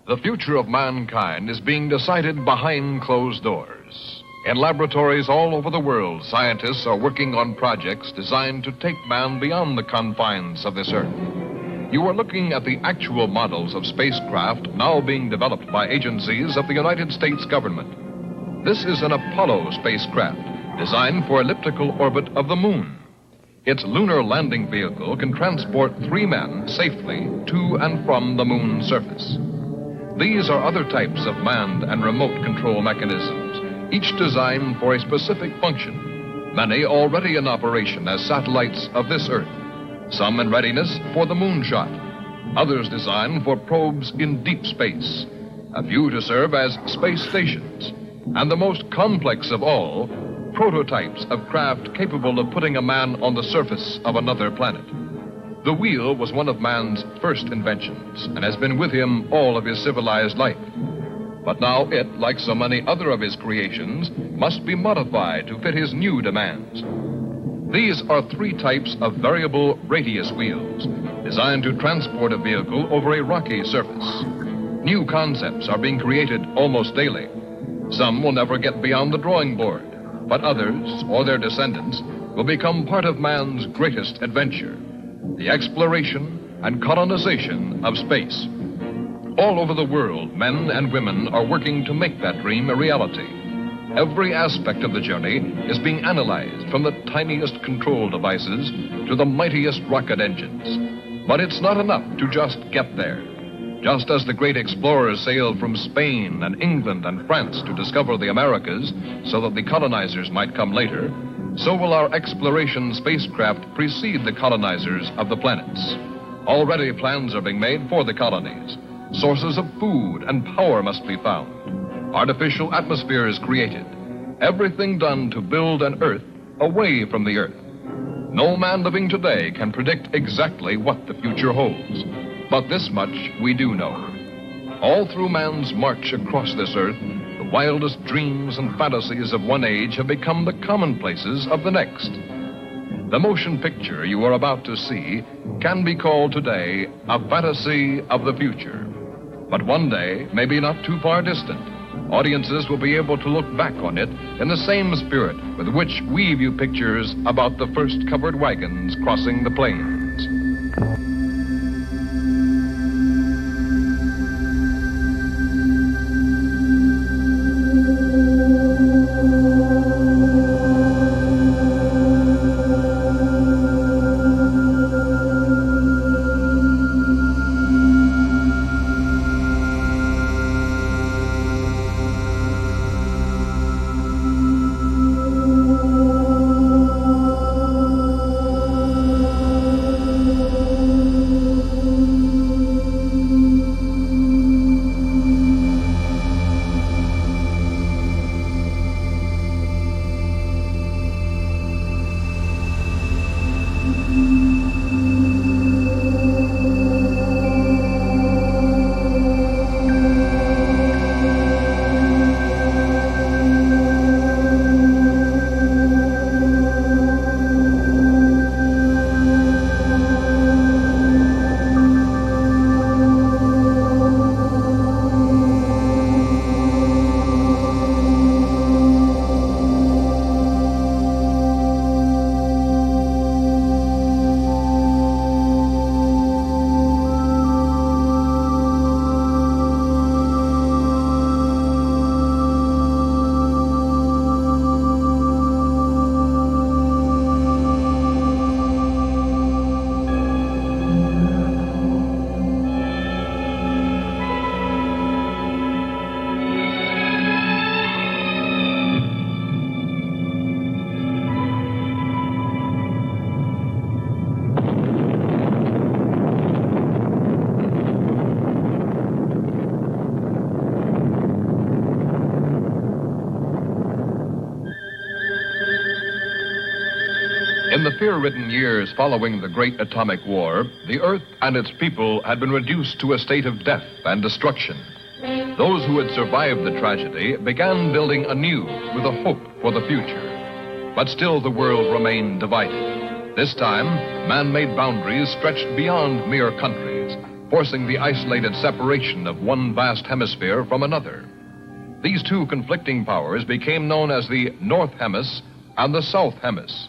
The future of mankind is being decided behind closed doors. In laboratories all over the world, scientists are working on projects designed to take man beyond the confines of this earth. You are looking at the actual models of spacecraft now being developed by agencies of the United States government. This is an Apollo spacecraft designed for elliptical orbit of the moon. Its lunar landing vehicle can transport 3 men safely to and from the moon's surface. These are other types of manned and remote control mechanisms, each designed for a specific function, many already in operation as satellites of this Earth, some in readiness for the moonshot, others designed for probes in deep space, a few to serve as space stations, and the most complex of all, prototypes of craft capable of putting a man on the surface of another planet. The wheel was one of man's first inventions and has been with him all of his civilized life. But now it, like so many other of his creations, must be modified to fit his new demands. These are 3 types of variable radius wheels designed to transport a vehicle over a rocky surface. New concepts are being created almost daily. Some will never get beyond the drawing board, but others, or their descendants, will become part of man's greatest adventure, the exploration and colonization of space. All over the world, men and women are working to make that dream a reality. Every aspect of the journey is being analyzed, from the tiniest control devices to the mightiest rocket engines. But it's not enough to just get there. Just as the great explorers sailed from Spain and England and France to discover the Americas so that the colonizers might come later, so will our exploration spacecraft precede the colonizers of the planets. Already plans are being made for the colonies. Sources of food and power must be found. Artificial atmospheres created. Everything done to build an Earth away from the Earth. No man living today can predict exactly what the future holds. But this much we do know. All through man's march across this Earth, the wildest dreams and fantasies of one age have become the commonplaces of the next. The motion picture you are about to see can be called today a fantasy of the future. But one day, maybe not too far distant, audiences will be able to look back on it in the same spirit with which we view pictures about the first covered wagons crossing the plains. In the fear-ridden years following the Great Atomic War, the Earth and its people had been reduced to a state of death and destruction. Those who had survived the tragedy began building anew with a hope for the future. But still the world remained divided. This time, man-made boundaries stretched beyond mere countries. forcing the isolated separation of one vast hemisphere from another. These two conflicting powers became known as the North Hemis and the South Hemis.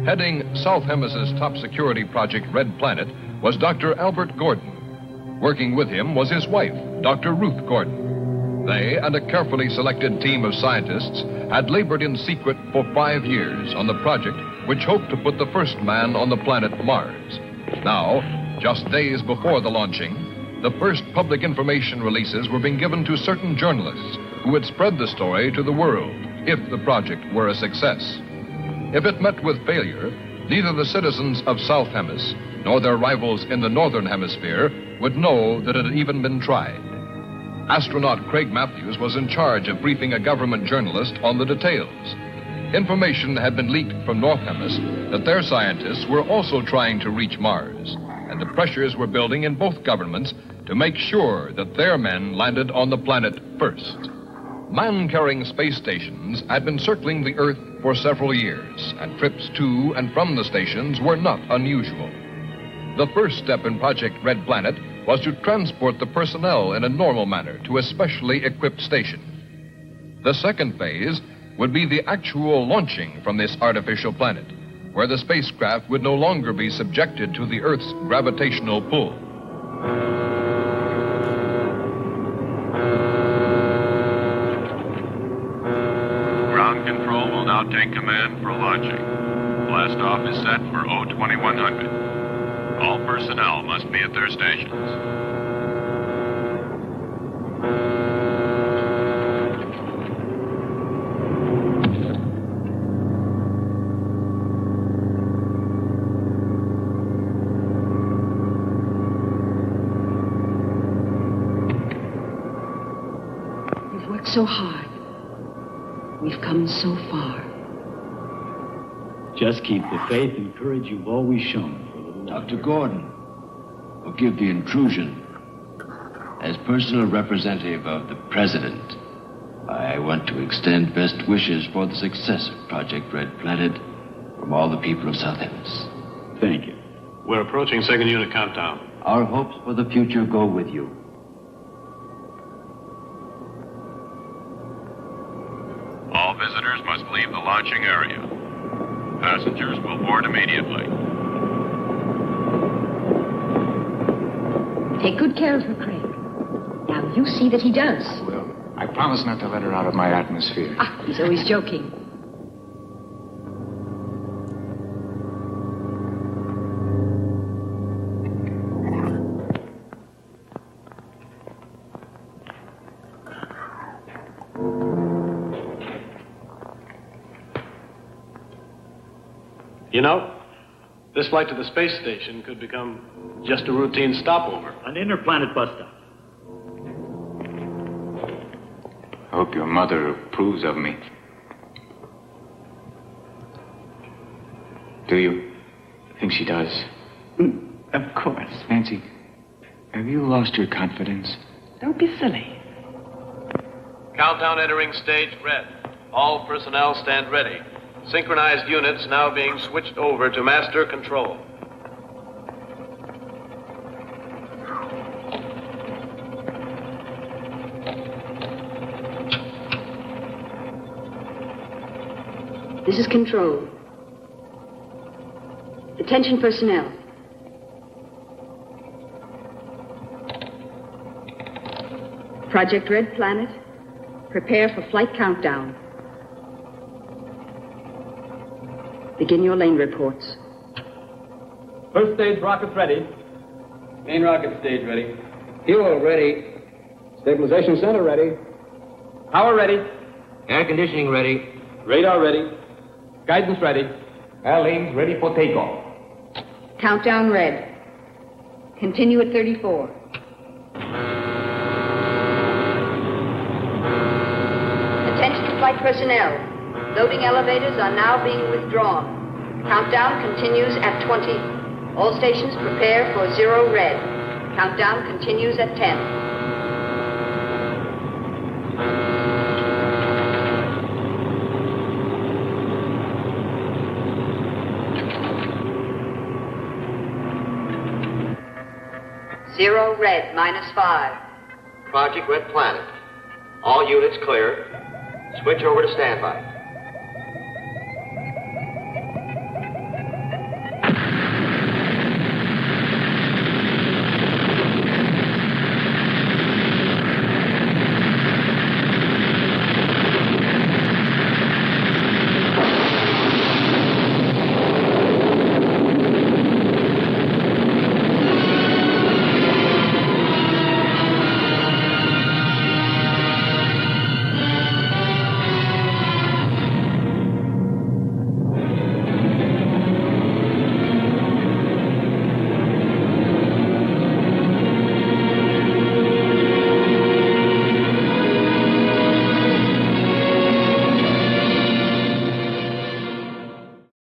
Heading South Hemis's top security project, Red Planet, was Dr. Albert Gordon. Working with him was his wife, Dr. Ruth Gordon. They and a carefully selected team of scientists had labored in secret for 5 years on the project which hoped to put the first man on the planet Mars. Now, just days before the launching, the first public information releases were being given to certain journalists who would spread the story to the world if the project were a success. If it met with failure, neither the citizens of South Hemis nor their rivals in the Northern Hemisphere would know that it had even been tried. Astronaut Craig Matthews was in charge of briefing a government journalist on the details. Information had been leaked from North Hemis that their scientists were also trying to reach Mars, and the pressures were building in both governments to make sure that their men landed on the planet first. Man-carrying space stations had been circling the Earth for several years, and trips to and from the stations were not unusual. The first step in Project Red Planet was to transport the personnel in a normal manner to a specially equipped station. The second phase would be the actual launching from this artificial planet, where the spacecraft would no longer be subjected to the Earth's gravitational pull. Ground control will now take command for launching. Blastoff is set for 02100. All personnel must be at their stations. We've worked so hard. We've come so far. Just keep the faith and courage you've always shown. Dr. Gordon, forgive the intrusion. As personal representative of the President, I want to extend best wishes for the success of Project Red Planet from all the people of South Hemis. Thank you. We're approaching second unit countdown. Our hopes for the future go with you. All visitors must leave the launching area. Passengers will board immediately. Take good care of her, Craig. Now, you see that he does. I will. I promise not to let her out of my atmosphere. He's always joking. You know, this flight to the space station could become just a routine stopover. An interplanet bus stop. I hope your mother approves of me. Do you? I think she does. Of course. Nancy, have you lost your confidence? Don't be silly. Countdown entering stage red. All personnel stand ready. Synchronized units now being switched over to master control. This is control. Attention personnel. Project Red Planet, prepare for flight countdown. Begin your lane reports. First stage rockets ready. Main rocket stage ready. Fuel ready. Stabilization center ready. Power ready. Air conditioning ready. Radar ready. Guidance ready. Airlanes ready for takeoff. Countdown red. Continue at 34. Attention flight personnel. Loading elevators are now being withdrawn. Countdown continues at 20. All stations prepare for 0 red. Countdown continues at 10. 0 red, -5. Project Red Planet. All units clear. Switch over to standby.